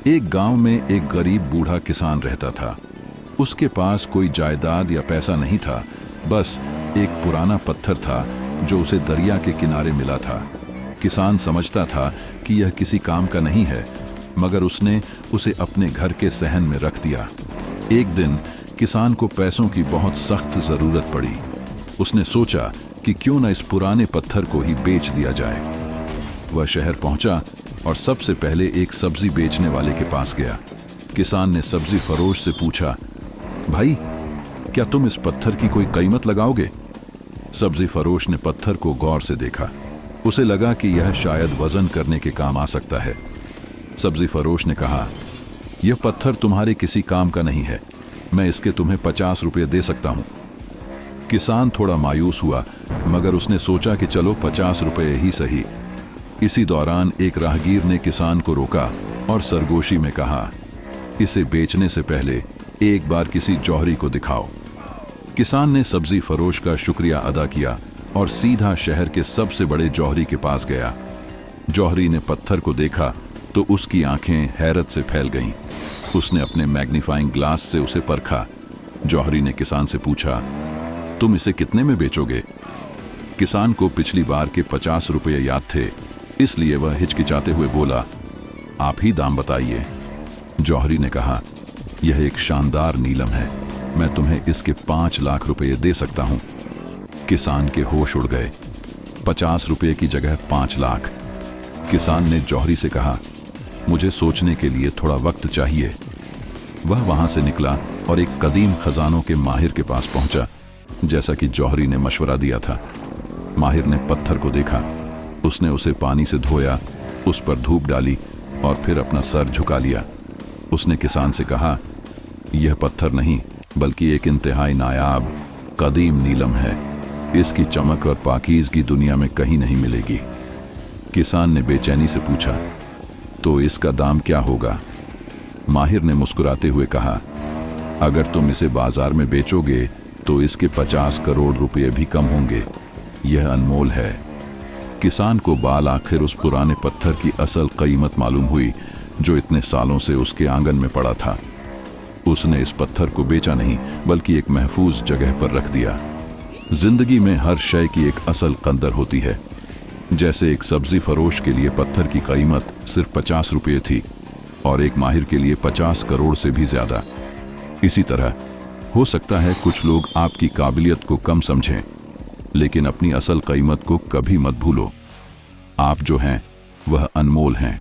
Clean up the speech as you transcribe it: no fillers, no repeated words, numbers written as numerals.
एक गांव में एक गरीब बूढ़ा किसान रहता था। उसके पास कोई जायदाद या पैसा नहीं था, बस एक पुराना पत्थर था जो उसे दरिया के किनारे मिला था। किसान समझता था कि यह किसी काम का नहीं है, मगर उसने उसे अपने घर के सहन में रख दिया। एक दिन किसान को पैसों की बहुत सख्त जरूरत पड़ी। उसने सोचा कि क्यों न इस पुराने पत्थर को ही बेच दिया जाए। वह शहर पहुंचा और सबसे पहले एक सब्जी बेचने वाले के पास गया। किसान ने सब्जी फरोश से पूछा, भाई, क्या तुम इस पत्थर की कोई कीमत लगाओगे? सब्जी फरोश ने पत्थर को गौर से देखा। उसे लगा कि यह शायद वजन करने के काम आ सकता है। सब्जी फरोश ने कहा, यह पत्थर तुम्हारे किसी काम का नहीं है, मैं इसके तुम्हें 50 रुपये दे सकता हूं। किसान थोड़ा मायूस हुआ, मगर उसने सोचा कि चलो 50 रुपये ही सही। इसी दौरान एक राहगीर ने किसान को रोका और सरगोशी में कहा, इसे बेचने से पहले एक बार किसी जौहरी को दिखाओ। किसान ने सब्जी फरोश का शुक्रिया अदा किया और सीधा शहर के सबसे बड़े जौहरी के पास गया। जौहरी ने पत्थर को देखा तो उसकी आंखें हैरत से फैल गईं। उसने अपने मैग्नीफाइंग ग्लास से उसे परखा। जौहरी ने किसान से पूछा, तुम इसे कितने में बेचोगे? किसान को पिछली बार के 50 रुपये याद थे, इसलिए वह हिचकिचाते हुए बोला, आप ही दाम बताइए। जौहरी ने कहा, यह एक शानदार नीलम है, मैं तुम्हें इसके 5 लाख रुपये दे सकता हूं। किसान के होश उड़ गए। 50 रुपये की जगह 5 लाख। किसान ने जौहरी से कहा, मुझे सोचने के लिए थोड़ा वक्त चाहिए। वह वहां से निकला और एक कदीम खजानों के माहिर के पास पहुंचा, जैसा कि जौहरी ने मशवरा दिया था। माहिर ने पत्थर को देखा। उसने उसे पानी से धोया, उस पर धूप डाली और फिर अपना सर झुका लिया। उसने किसान से कहा, यह पत्थर नहीं बल्कि एक इंतहाई नायाब कदीम नीलम है। इसकी चमक और पाकीज़गी दुनिया में कहीं नहीं मिलेगी। किसान ने बेचैनी से पूछा, तो इसका दाम क्या होगा? माहिर ने मुस्कुराते हुए कहा, अगर तुम इसे बाजार में बेचोगे तो इसके 50 करोड़ रुपए भी कम होंगे। यह अनमोल है। किसान को बाल आखिर उस पुराने पत्थर की असल कीमत मालूम हुई जो इतने सालों से उसके आंगन में पड़ा था। उसने इस पत्थर को बेचा नहीं बल्कि एक महफूज जगह पर रख दिया। जिंदगी में हर शय की एक असल कदर होती है। जैसे एक सब्जी फरोश के लिए पत्थर की कीमत सिर्फ 50 रुपये थी और एक माहिर के लिए 50 करोड़ से भी ज्यादा। इसी तरह हो सकता है कुछ लोग आपकी काबिलियत को कम समझें, लेकिन अपनी असल कीमत को कभी मत भूलो। आप जो हैं वह अनमोल हैं।